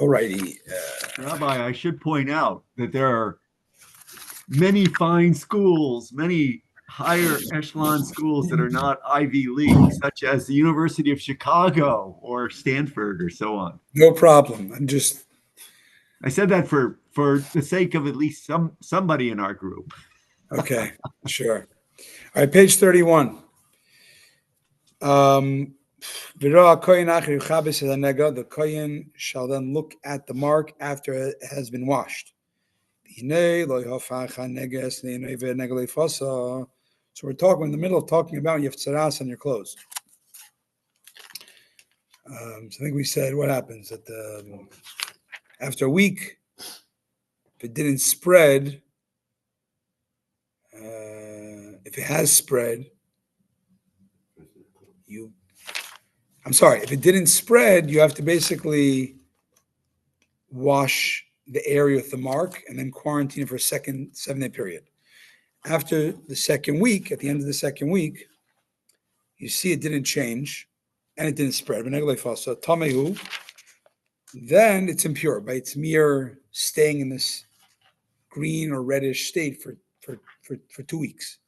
Alrighty. Rabbi, I should point out that there are many fine schools, many higher echelon schools that are not Ivy League, such as the University of Chicago or Stanford or so on. No problem. I said that for the sake of at least somebody in our group. Okay, sure. All right, page 31. The kohen shall then look at the mark after it has been washed. So we're in the middle of talking about you have tsaras on your clothes. So I think we said what happens that after a week, if it didn't spread, if it has spread, if it didn't spread, you have to basically wash the area with the mark and then quarantine it for a second 7-day period. After the second week, at the end of the second week, you see it didn't change and it didn't spread. So tamehu, then it's impure by its mere staying in this green or reddish state for 2 weeks.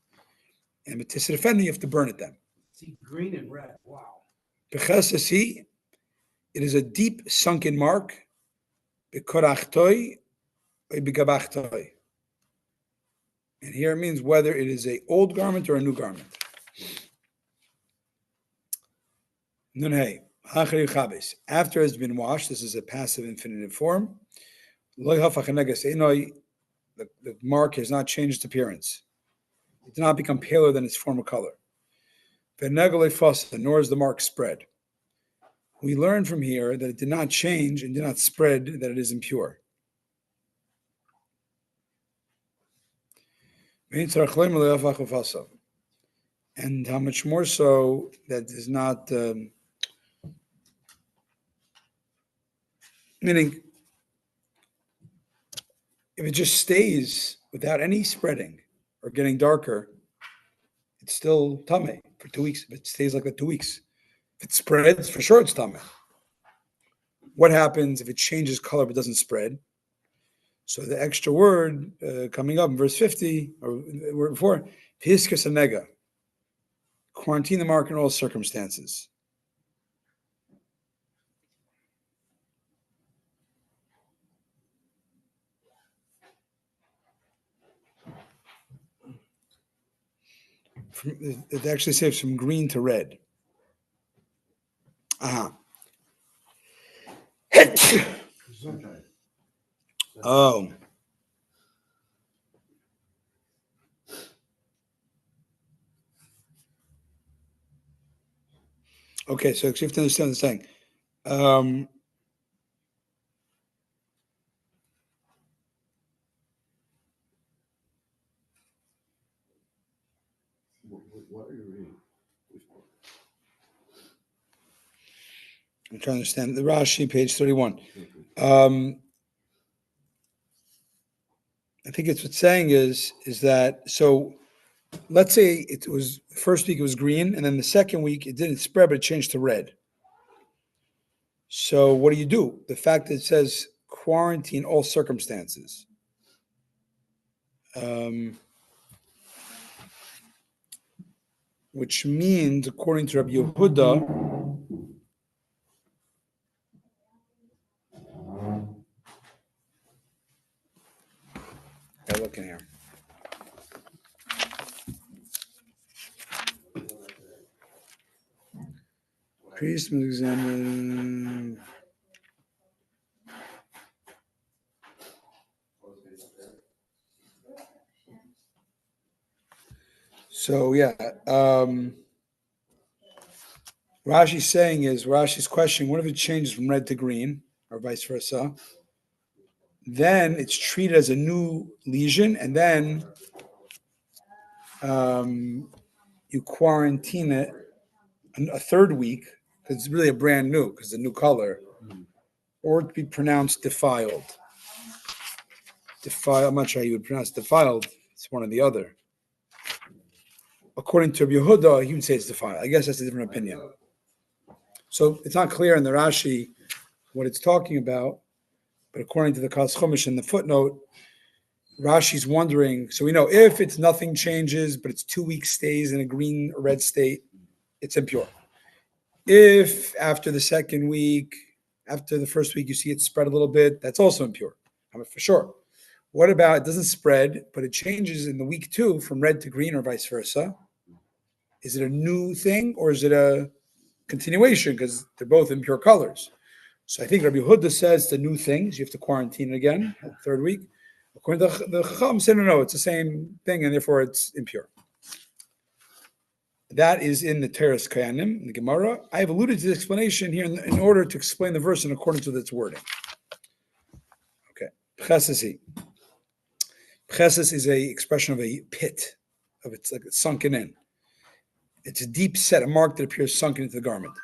And with offender, you have to burn it then. See, green and red. Wow. It is a deep sunken mark. And here it means whether it is an old garment or a new garment. After it's been washed, this is a passive infinitive form. The mark has not changed appearance. It did not become paler than its former color. Nor is the mark spread. We learn from here that it did not change and did not spread, that it is impure. And how much more so that is not, meaning, if it just stays without any spreading or getting darker, it's still tameh for 2 weeks. If it stays like that 2 weeks, if it spreads, for sure it's tameh. What happens if it changes color but doesn't spread? So the extra word coming up in verse 50, or word before, hiskas anega, quarantine the mark in all circumstances. It actually says from green to red. Oh. Okay, so you have to understand the thing. What are you reading? I'm trying to understand the Rashi, page 31. I think it's what's saying is that, so let's say it was the first week it was green, and then the second week it didn't spread, but it changed to red. So what do? The fact that it says quarantine all circumstances. Which means, according to Rabbi Yehuda, look in here. Priest must examine. So Rashi's saying is, Rashi's questioning, what if it changes from red to green, or vice versa? Then it's treated as a new lesion, and then you quarantine it a third week, because it's really a brand new, because it's a new color, or to be pronounced defiled. I'm not sure how you would pronounce defiled. It's one or the other. According to Rabbi Yehuda, he would say it's defiled. I guess that's a different opinion. So it's not clear in the Rashi what it's talking about. But according to the Kas Chumash in the footnote, Rashi's wondering, so we know if it's nothing changes, but it's 2 weeks stays in a green or red state, it's impure. If after the second week, after the first week, you see it spread a little bit, that's also impure. I mean, for sure. What about it doesn't spread, but it changes in the week 2 from red to green or vice versa? Is it a new thing or is it a continuation? Because they're both impure colors. So I think Rabbi Huda says the new things, you have to quarantine again, third week. According to the Chacham, say no, it's the same thing, and therefore it's impure. That is in the Teres Kayanim, in the Gemara. I have alluded to the explanation here in order to explain the verse in accordance with its wording. Okay. Pchesesi. Pcheses is a expression of a pit, of it's like it's sunken in. It's a deep set, a mark that appears sunken into the garment.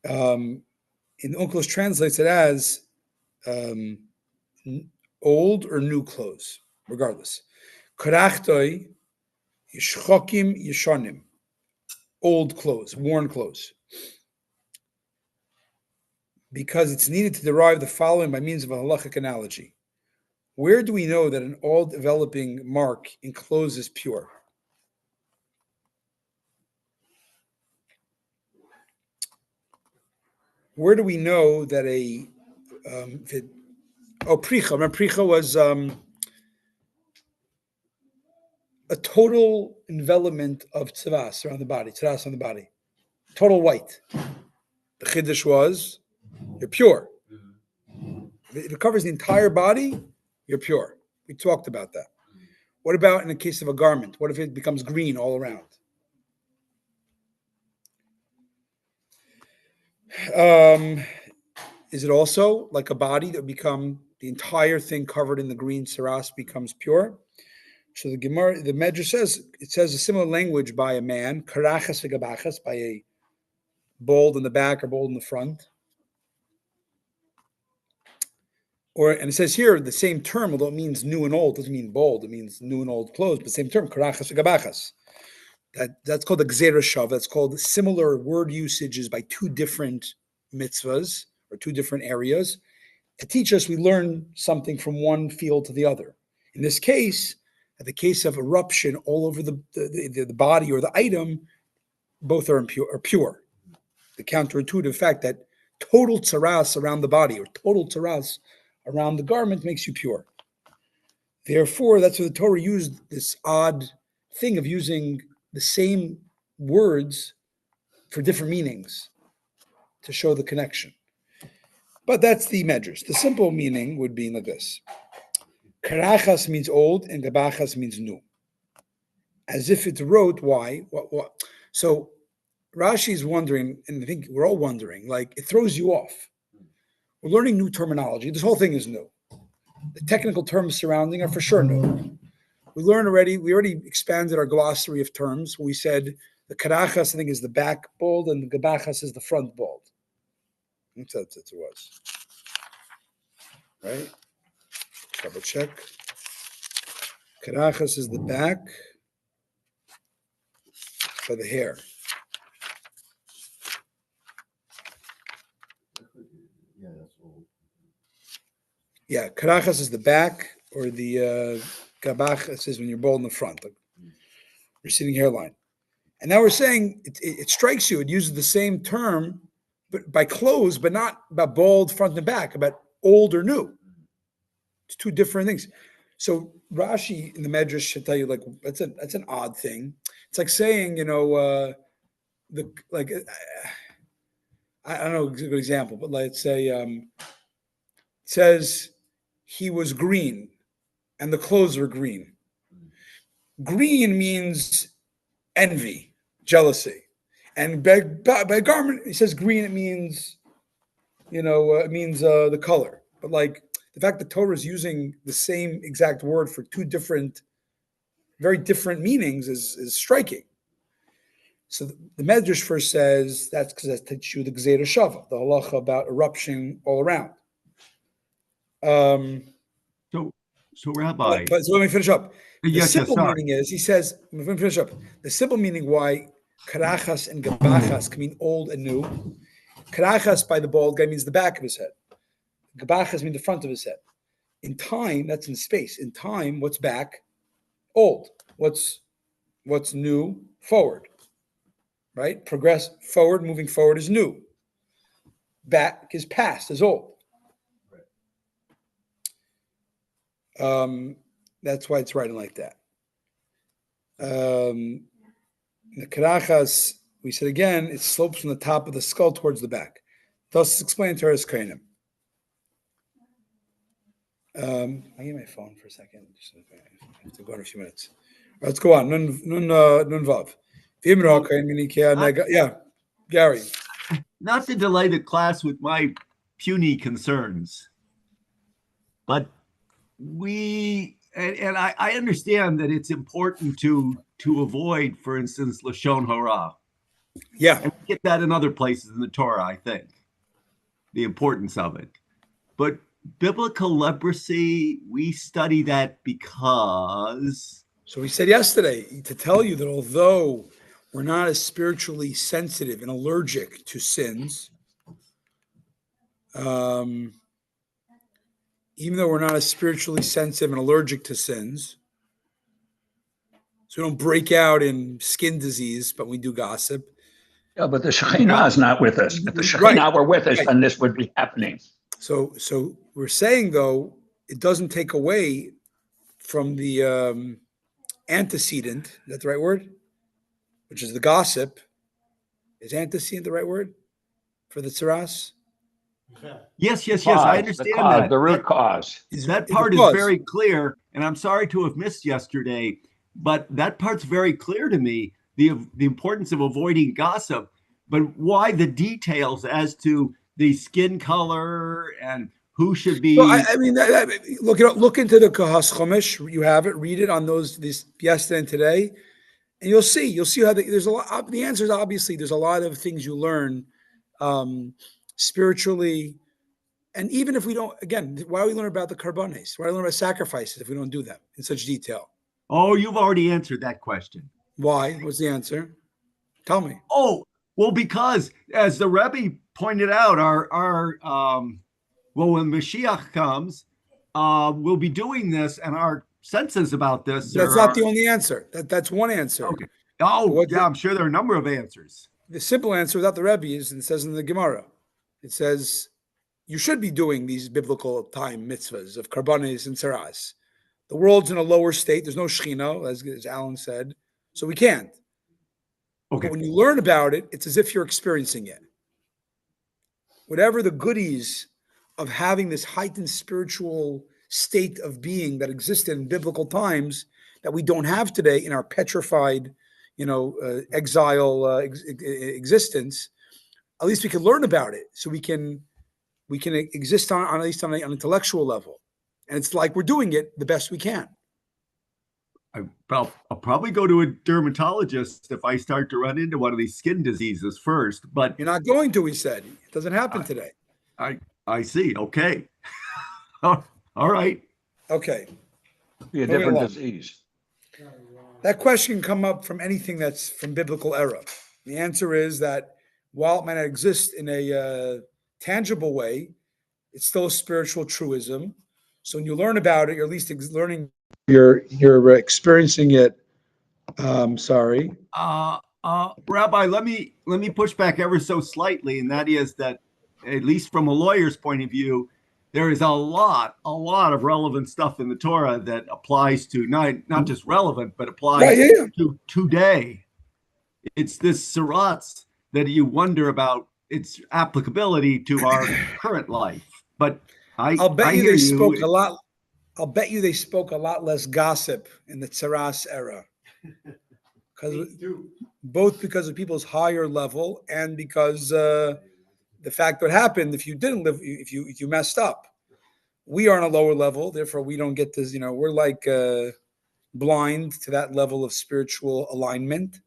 In Onkelos translates it as old or new clothes, regardless. Karachtoi yishchokim yishonim, old clothes, worn clothes. Because it's needed to derive the following by means of a halachic analogy. Where do we know that an all developing mark in clothes is pure? Where do we know that pricha? Remember, pricha was a total envelopment of tzavas around the body, tzavas on the body, total white. The chiddush was you're pure. If it covers the entire body, you're pure. We talked about that. What about in the case of a garment? What if it becomes green all around? Is it also like a body that become the entire thing covered in the green saras becomes pure? So the Gemara, the Medrash says, it says a similar language by a man, karachas v'gabachas, by a bald in the back or bald in the front. And it says here the same term, although it means new and old, doesn't mean bald, it means new and old clothes, but the same term, karachas v'gabachas. That's called the gzera shav. That's called similar word usages by two different mitzvahs or two different areas. To teach us, we learn something from one field to the other. In this case, at the case of eruption all over the body or the item, both are pure. The counterintuitive fact that total tzaras around the body or total tzaras around the garment makes you pure. Therefore, that's why the Torah used this odd thing of using the same words for different meanings to show the connection. But that's the medrash. The simple meaning would be like this. Karachas means old and gabachas means new. As if it's wrote, why? What? So Rashi is wondering, and I think we're all wondering, like it throws you off. We're learning new terminology. This whole thing is new. The technical terms surrounding are for sure new. We already expanded our glossary of terms. We said the karachas, I think, is the back bald and the gabachas is the front bald. That's what it was. Right? Double check. Karachas is the back for the hair. Yeah, that's old. Yeah, karachas is the back, or the gabachas is when you're bald in the front, like receding hairline. And now we're saying it strikes you. It uses the same term, but by clothes, but not about bald front and back, about old or new. It's two different things. So Rashi in the Medrash should tell you, like, that's an odd thing. It's like saying, I don't know a good example, but let's say it says he was green and the clothes were green. Green means envy, jealousy. And by garment, he says green, it means, the color. But like the fact that Torah is using the same exact word for two different, very different meanings is striking. So the Medrash first says that's because that teaches you the Gzeira Shava, the halacha about eruption all around. So Rabbi. So let me finish up. The simple sorry. meaning is, he says, let me finish up. The simple meaning why karachas and gabachas can mean old and new. Karachas by the bald guy means the back of his head. Gabachas mean the front of his head. In time, that's in space. In time, what's back? Old. What's new? Forward. Right? Progress forward, moving forward is new. Back is past, is old. That's why it's writing like that. The Karachas, we said again, it slopes from the top of the skull towards the back. Thus, explain to her as Kainim. I get my phone for a second. I have to go in a few minutes. All right, let's go on. Nun vav. Yeah, Gary. Not to delay the class with my puny concerns, but I understand that it's important to avoid, for instance, Lashon Hara. Yeah. And we get that in other places in the Torah, I think, the importance of it. But biblical leprosy, we study that because... So we said yesterday to tell you that although we're not as spiritually sensitive and allergic to sins, even though we're not as spiritually sensitive and allergic to sins, so we don't break out in skin disease, but we do gossip. Yeah, but the Shekhinah is not with us. If the Shekhinah were with us, then this would be happening. So we're saying, though, it doesn't take away from the antecedent. Is that the right word? Which is the gossip. Is antecedent the right word for the tsaras? Yes. I understand that. The root cause. That part is very clear, and I'm sorry to have missed yesterday, but that part's very clear to me, the importance of avoiding gossip, but why the details as to the skin color and who should be... Well, I mean, look into the Kahas Chumash. You have it. Read it on this yesterday and today, and you'll see how there's a lot. The answer is obviously there's a lot of things you learn spiritually, and even if we don't, again, why do we learn about the karbanes? Why do we learn about sacrifices if we don't do them in such detail? Oh, you've already answered that question. Why? What's the answer? Tell me. Oh, well, because as the Rabbi pointed out, when Mashiach comes, we'll be doing this, and our senses about this. That's not the only answer. That's one answer. Okay. Oh, yeah, I'm sure there are a number of answers. The simple answer without the Rebbe is, and it says in the Gemara, it says you should be doing these biblical time mitzvahs of karbanes and saras. The world's in a lower state. There's no Shechina, as Alan said, so we can't. Okay. But when you learn about it, it's as if you're experiencing it. Whatever the goodies of having this heightened spiritual state of being that existed in biblical times that we don't have today in our petrified, exile existence, at least we can learn about it, so we can exist on at least on an intellectual level, and it's like we're doing it the best we can. I'll probably go to a dermatologist if I start to run into one of these skin diseases first, but you're not going to. He said it doesn't happen today. I see. Okay. All right. Okay. Be a different disease. That question can come up from anything that's from biblical era. The answer is that while it might not exist in a tangible way, it's still a spiritual truism. So when you learn about it, you're at least learning. You're experiencing it. Sorry. Rabbi, let me push back ever so slightly, and that is that, at least from a lawyer's point of view, there is a lot of relevant stuff in the Torah that applies to not just relevant, but applies to today. It's this siratz that you wonder about its applicability to our current life. But I'll bet you they spoke a lot. I'll bet you they spoke a lot less gossip in the Tsaras era, both because of people's higher level and because the fact what happened if you didn't live, if you messed up. We are on a lower level, therefore we don't get this. We're like blind to that level of spiritual alignment.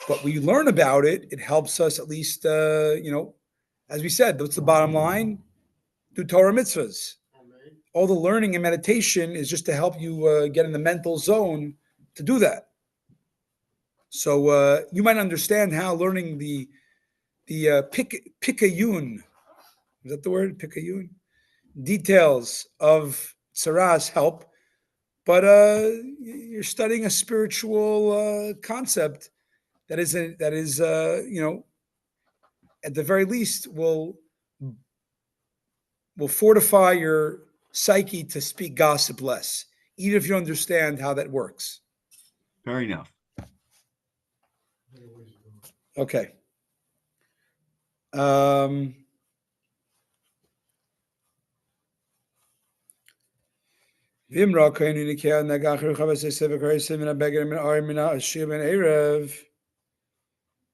But we learn about it. It helps us at least, as we said. What's the bottom line? Do Torah mitzvahs. All the learning and meditation is just to help you get in the mental zone to do that. So you might understand how learning the pikayun, is that the word? Pikayun? details of tsaras help, but you're studying a spiritual concept that is at the very least will fortify your psyche to speak gossip less, even if you understand how that works. Fair enough. Okay.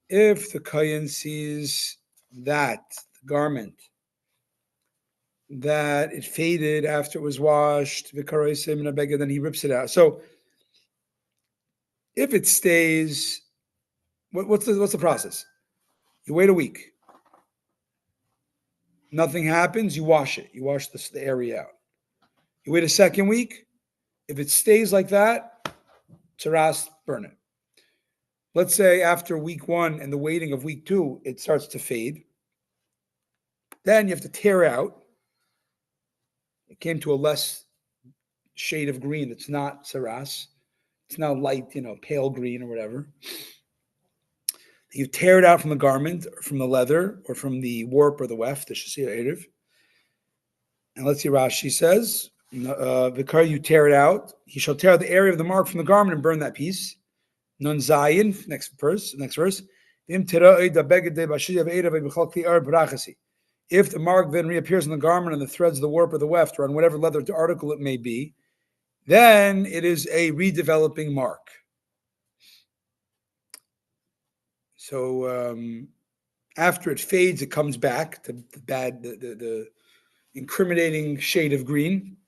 If the kohen sees that the garment that it faded after it was washed, then he rips it out. So if it stays, what's the process? You wait a week. Nothing happens, you wash it. You wash the area out. You wait a second week. If it stays like that, tsaras, burn it. Let's say after week 1 and the waiting of week 2, it starts to fade. Then you have to tear out. It came to a less shade of green that's not tsaras. It's now light, pale green or whatever. You tear it out from the garment, or from the leather, or from the warp or the weft, the shasir erev. And let's see, Rashi says, Vikar, you tear it out. He shall tear out the area of the mark from the garment and burn that piece. Nun zayin, next verse. If the mark then reappears on the garment and the threads of the warp or the weft, or on whatever leather article it may be, then it is a redeveloping mark. So after it fades, it comes back to the incriminating shade of green.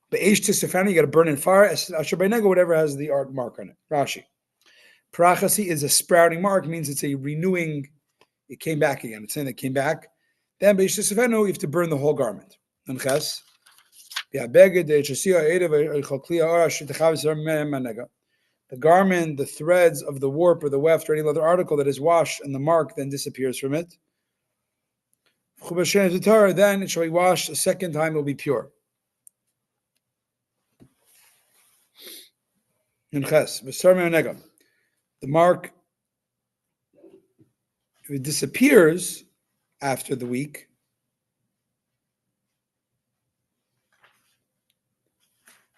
But you got to burn in fire. Whatever has the art mark on it. Rashi. Parachasi is a sprouting mark, means it's a renewing. It came back again. It's saying it came back. Then you have to burn the whole garment. The garment, the threads of the warp or the weft or any other article that is washed and the mark then disappears from it. Then it shall be washed a second time, it will be pure. The mark, if it disappears after the week,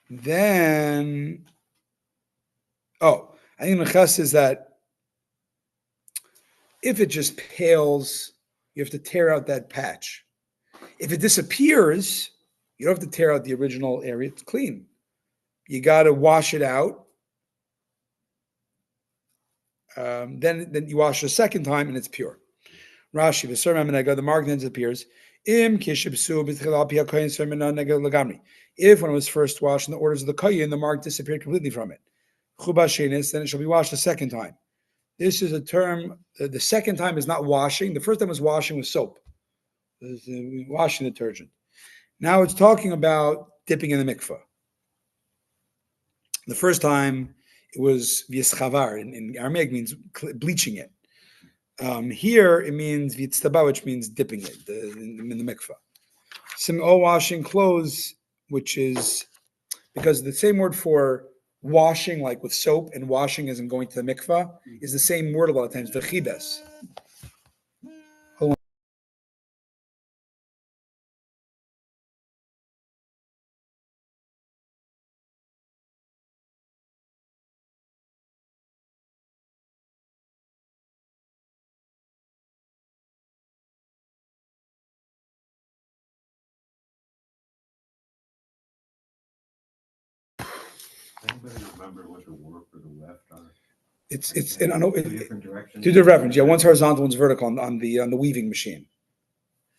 then I think Neches is that if it just pales, you have to tear out that patch. If it disappears, you don't have to tear out the original area. It's clean. You got to wash it out. Then you wash it a second time and it's pure. Rashi, the mark then disappears. If when it was first washed in the orders of the kohen, the mark disappeared completely from it. Then it shall be washed a second time. This is a term, the second time is not washing. The first time was washing with soap. Washing detergent. Now it's talking about dipping in the mikveh. The first time it was v'yischavar, in Aramaic means bleaching it. Here it means v'yitztaba, which means dipping it in the mikveh. Sim'o, washing clothes, which is because the same word for washing, like with soap, and washing as in going to the mikveh, is the same word a lot of times, v'chibes. Anybody remember what the warp or the weft are? It's and I know Two different directions. two different references. Yeah, one's horizontal, one's vertical on the weaving machine.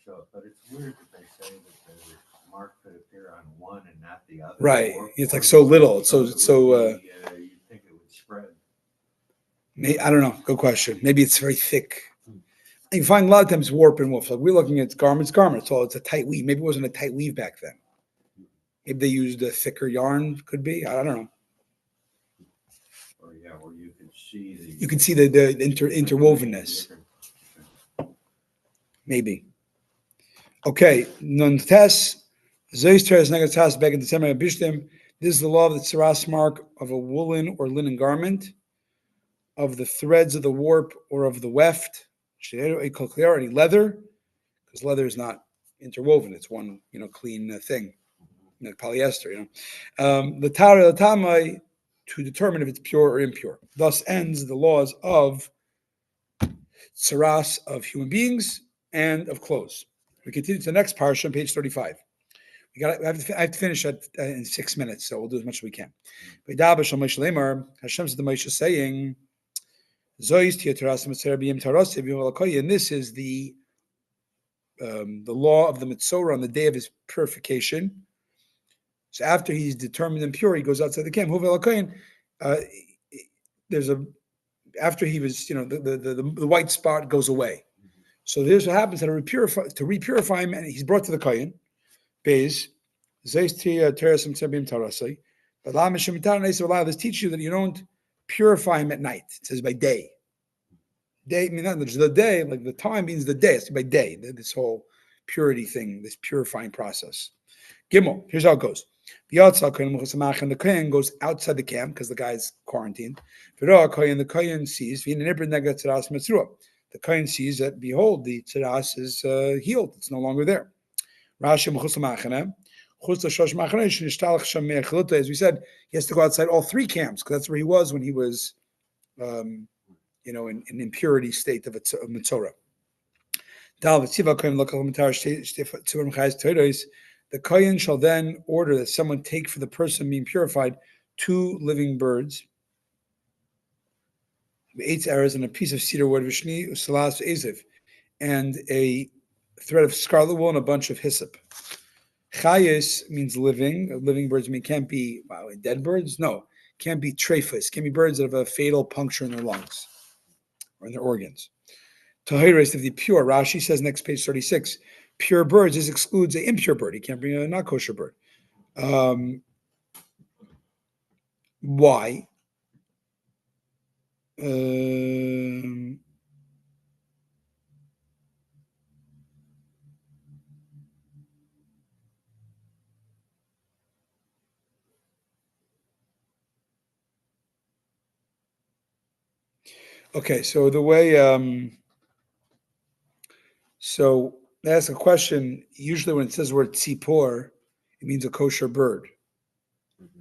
So, but it's weird that they say that the mark could appear on one and not the other. Right. Warp It's like or so weft. little. It's it so. would be, you'd think it would spread. I don't know. Good question. Maybe it's very thick. You find a lot of times warp and woof. Like we're looking at garments. So it's a tight weave. Maybe it wasn't a tight weave back then. Maybe they used a thicker yarn. Could be. I don't know. Or you can see the. You can see the interwovenness. Maybe. Okay. Nontes. This is the law of the tsaras mark of a woolen or linen garment, of the threads of the warp or of the weft, any leather, because leather is not interwoven; it's one, clean thing, polyester. The tara tamai, to determine if it's pure or impure. Thus ends the laws of tsaras of human beings and of clothes. We continue to the next parsha on page 35. I have to finish in 6 minutes, so we'll do as much as we can. Hashem said to Moshe, saying, and this is the law of the Mitzorah on the day of his purification. So after he's determined impure, he goes outside the camp. After he was, the white spot goes away. So here's what happens: to repurify him, and he's brought to the Kohen. Bez, this teach you that you don't purify him at night. It says by day. Day, not the day, like the time means the day. It's by day. This whole purity thing, this purifying process. Gimel, here's how it goes. The Kohen goes outside the camp because the guy's quarantined. The Kohen sees, the Kohen sees that, behold, the tzaras is healed. It's no longer there. Rashi, as we said, he has to go outside all three camps because that's where he was when he was, in impurity state of Mitzorah. The Kohen shall then order that someone take for the person being purified 2 living birds, 8 arrows, and a piece of cedar wood, and a thread of scarlet wool and a bunch of hyssop. Chayis means living. Living birds can't be dead birds. No, can't be trephus. Can't be birds that have a fatal puncture in their lungs or in their organs. Tahiris, if the pure, Rashi says next page 36, pure birds. This excludes an impure bird. You can't bring a not kosher bird. Why? Okay, so the way, so that's a question. Usually, when it says the word tzipor, it means a kosher bird.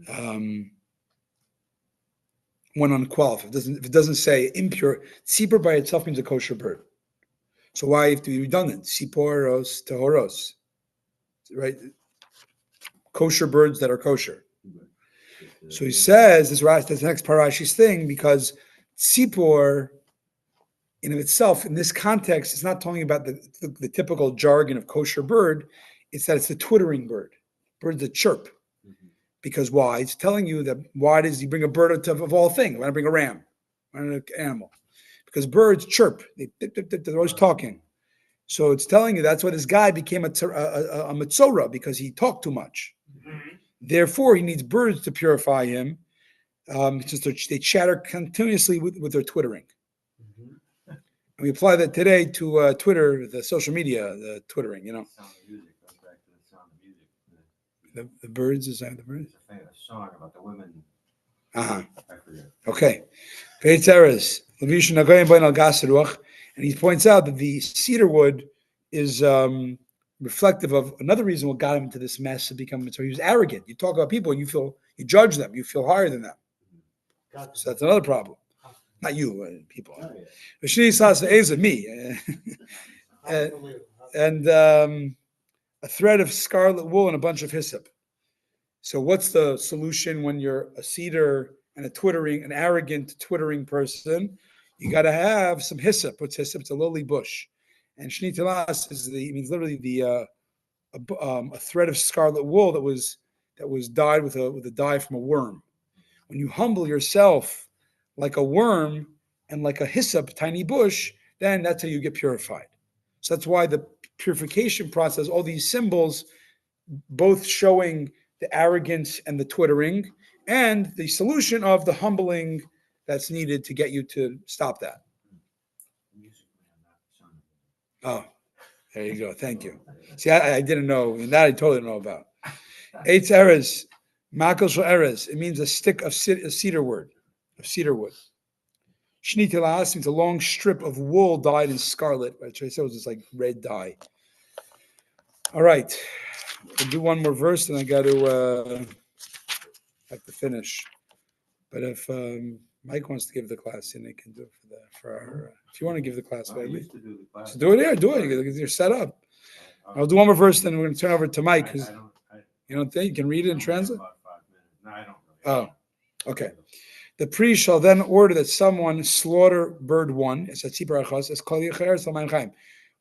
When unqualified, if it doesn't say impure, tzipor by itself means a kosher bird. So why have to be redundant? Tziporos, tehoros, right? Kosher birds that are kosher. So he says that's the next parashi's thing, because tzipor, in of itself, in this context, it's not talking about the typical jargon of kosher bird. It's that it's the twittering bird, birds that chirp. Because why? It's telling you that why does he bring a bird of all things? Why not bring a ram? Why not an animal? Because birds chirp. They're always talking. So it's telling you that's why this guy became a Mitzorah, because he talked too much. Therefore, he needs birds to purify him. They chatter continuously with their twittering. And we apply that today to Twitter, the social media, the twittering, Sound of music. Goes back to the sound of music. The birds, is that the birds? A song about the women. I forget. Okay. And he points out that the cedar wood is reflective of another reason what got him into this mess of becoming Mitzorah. He was arrogant. You talk about people and you judge them. You feel higher than them. So that's another problem. Not you, people. Me. And a thread of scarlet wool and a bunch of hyssop. So what's the solution when you're a cedar and an arrogant twittering person? You got to have some hyssop. What's hyssop? It's a lowly bush. And shnei telas means literally a thread of scarlet wool that was dyed with a dye from a worm. When you humble yourself like a worm and like a hyssop, tiny bush, then that's how you get purified. So that's why the purification process, all these symbols, both showing the arrogance and the twittering, and the solution of the humbling that's needed to get you to stop that. Oh, there you go. Thank you. See, I didn't know, and that I totally don't know about. Eitz erez, makal shel erez. It means a stick of cedar wood. Shnei telas means a long strip of wool dyed in scarlet, which I said was this like red dye. All right, we'll do one more verse, and I got to have to finish. But if Mike wants to give the class, then he can do it for our. If you want to give the class, I maybe. used to do the class. So do it here. Do it. You're set up. I'll do one more verse, then we're going to turn over to Mike. Because you don't think you can read it and translate? About 5 minutes. No, I don't really. Oh, okay. The priest shall then order that someone slaughter bird one,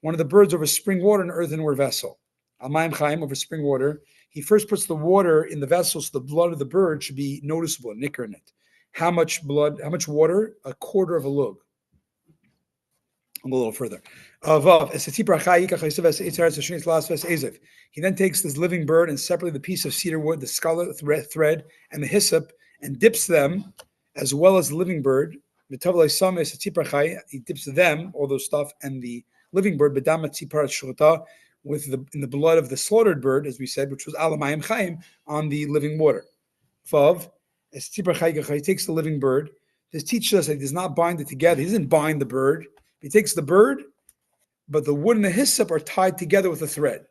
one of the birds over spring water in an earthenware vessel. Al-Mayim Chaim, over spring water. He first puts the water in the vessel so the blood of the bird should be noticeable, a nicker in it. How much blood, how much water? A quarter of a lug. I'll go a little further. He then takes this living bird and separates the piece of cedar wood, the scarlet thread, and the hyssop, and dips them, as well as the living bird. He dips them, all those stuff, and the living bird, with in the blood of the slaughtered bird, as we said, which was alamayim chaim, on the living water. Vav, he takes the living bird. This teaches us that he does not bind it together. He doesn't bind the bird. He takes the bird, but the wood and the hyssop are tied together with a thread.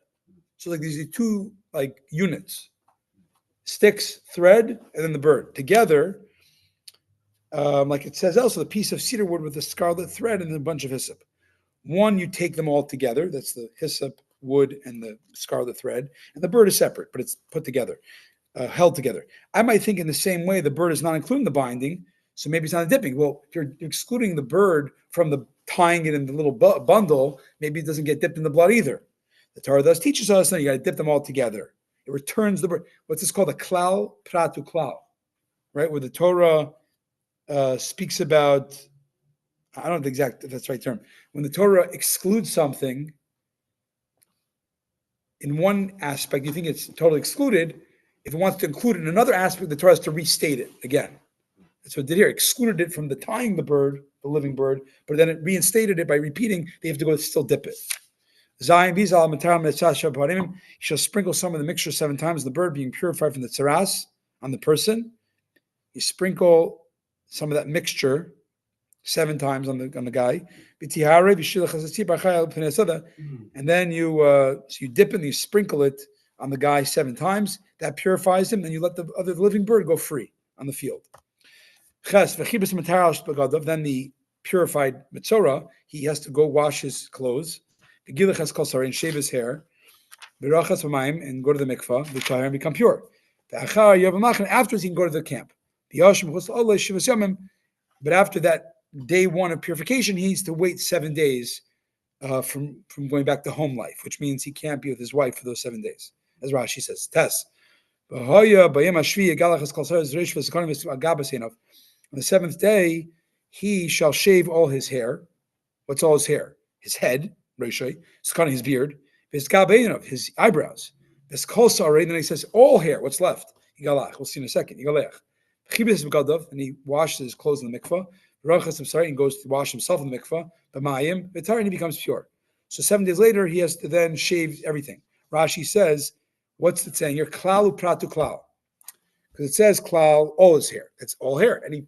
So like these are two like units: sticks, thread, and then the bird together. Like it says also, the piece of cedar wood with the scarlet thread and a bunch of hyssop. One, you take them all together. That's the hyssop, wood, and the scarlet thread. And the bird is separate, but it's put together, held together. I might think in the same way the bird is not including the binding, so maybe it's not a dipping. Well, if you're excluding the bird from the tying it in the little bundle, maybe it doesn't get dipped in the blood either. The Torah thus teaches us that you got to dip them all together. It returns the bird. What's this called? A klal pratu klal, right? Where the Torah speaks about, I don't know if that's the right term. When the Torah excludes something in one aspect, you think it's totally excluded. If it wants to include it in another aspect, the Torah has to restate it again. That's what it did here. Excluded it from the tying the bird, the living bird, but then it reinstated it by repeating. They have to go still dip it. He shall sprinkle some of the mixture 7 times, the bird being purified from the tzaras on the person. You sprinkle some of that mixture 7 times on the guy. And then you dip it and you sprinkle it on the guy 7 times. That purifies him. Then you let the other living bird go free on the field. Then the purified Metzora, he has to go wash his clothes, and shave his hair, and go to the mikvah, and become pure. Afterwards, he can go to the camp. But after that day 1 of purification, he needs to wait 7 days from going back to home life, which means he can't be with his wife for those 7 days. As Rashi says, Tess. On the 7th day, he shall shave all his hair. What's all his hair? His head, his beard, his eyebrows. Then he says, all hair, what's left? We'll see in a second. And he washes his clothes in the mikvah. And goes to wash himself in the mikvah. And he becomes pure. So 7 days later, he has to then shave everything. Rashi says, what's it saying here? Klal upratu klal. Because it says klal, all his hair. It's all hair. Any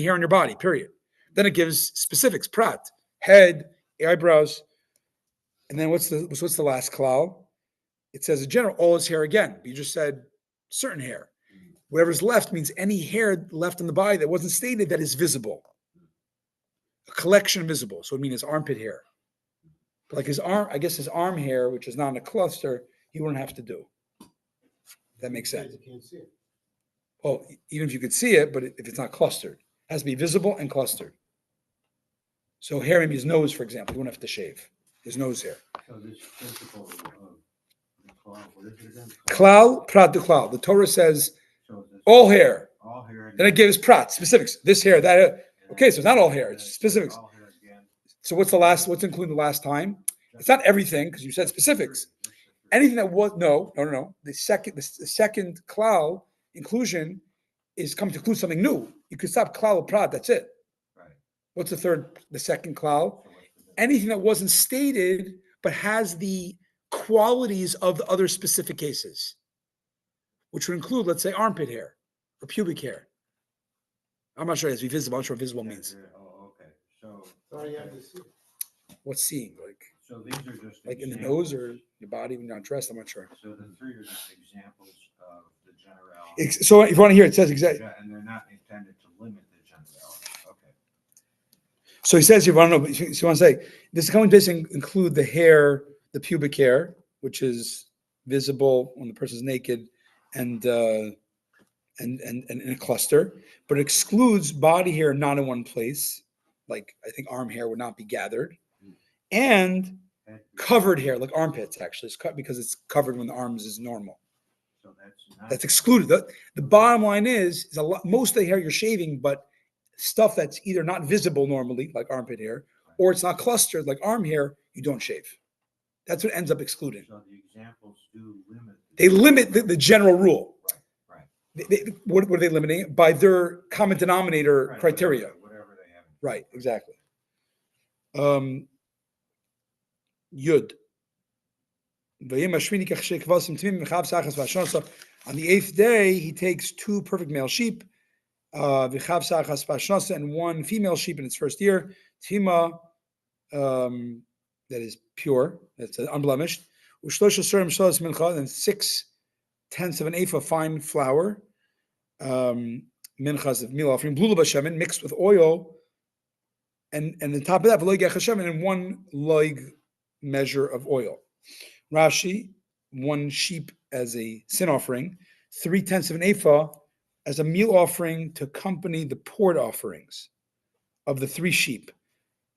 hair on your body, period. Then it gives specifics, prat, head, eyebrows. And then what's the last klal? It says in general, all his hair again. You just said certain hair. Whatever's left means any hair left on the body that wasn't stated that is visible. A collection of visible. So it means his armpit hair. But like his arm hair, which is not in a cluster, he wouldn't have to do. That makes sense. You can't see it. Well, even if you could see it, but if it's not clustered, it has to be visible and clustered. So hair, maybe his nose, for example, he wouldn't have to shave his nose hair. So this principle of what is it again? Klal, prat to klal. The Torah says So all hair. all hair. Then it gives prat, specifics. This hair, that hair. Okay, so it's not all hair, it's specifics. All hair again. So what's included the last time? It's not everything, because you said specifics. Anything that was, no. The second klal inclusion is coming to include something new. You could stop klal or prat, that's it. Right. What's the second klal? Anything that wasn't stated, but has the qualities of the other specific cases. which would include, let's say, armpit hair or pubic hair. I'm not sure it has to be visible. I'm not sure what visible means. Oh, okay. So. What's seeing? So these are just Like in the examples. nose or your body when you're not dressed? I'm not sure. So the three are just examples of the generality. So if you want to hear it, says exactly. And they're not intended to limit the generality. Okay. So he says, you want to know, so you want to say, this coming basically include the hair, the pubic hair, which is visible when the person's naked and in a cluster, but it excludes body hair not in one place. Like I think arm hair would not be gathered, and covered hair, like armpits actually, is cut because it's covered when the arms is normal. So that's That's excluded. The bottom line is a lot, most of the hair you're shaving, but stuff that's either not visible normally, like armpit hair, or it's not clustered, like arm hair, you don't shave. That's what ends up excluding. So the examples do limit. They limit the general rule. Right. What are they limiting? By their common denominator Right, criteria. Whatever they have. Right, exactly. Yud. On the 8th day, he takes 2 perfect male sheep, and 1 female sheep in its first year. Tima, that is pure, that's unblemished. And 6/10 of an ephah of fine flour, minchas of meal offering, blula b'shemen, mixed with oil, and the top of that, v'lo yigach hashemen, and 1 loig measure of oil. Rashi, 1 sheep as a sin offering, 3/10 of an ephah as a meal offering to accompany the poured offerings of the 3 sheep.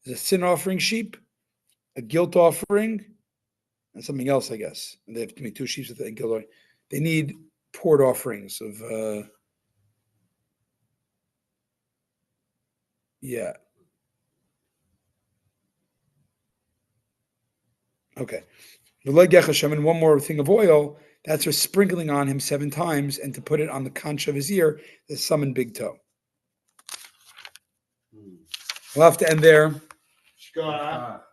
There's a sin offering sheep, a guilt offering, and something else, I guess. And they have to make 2 sheep with a guilt offering. They need poured offerings of yeah. Okay. And 1 more thing of oil, that's for sprinkling on him 7 times and to put it on the concha of his ear, the thumb and big toe. We'll have to end there. Scott.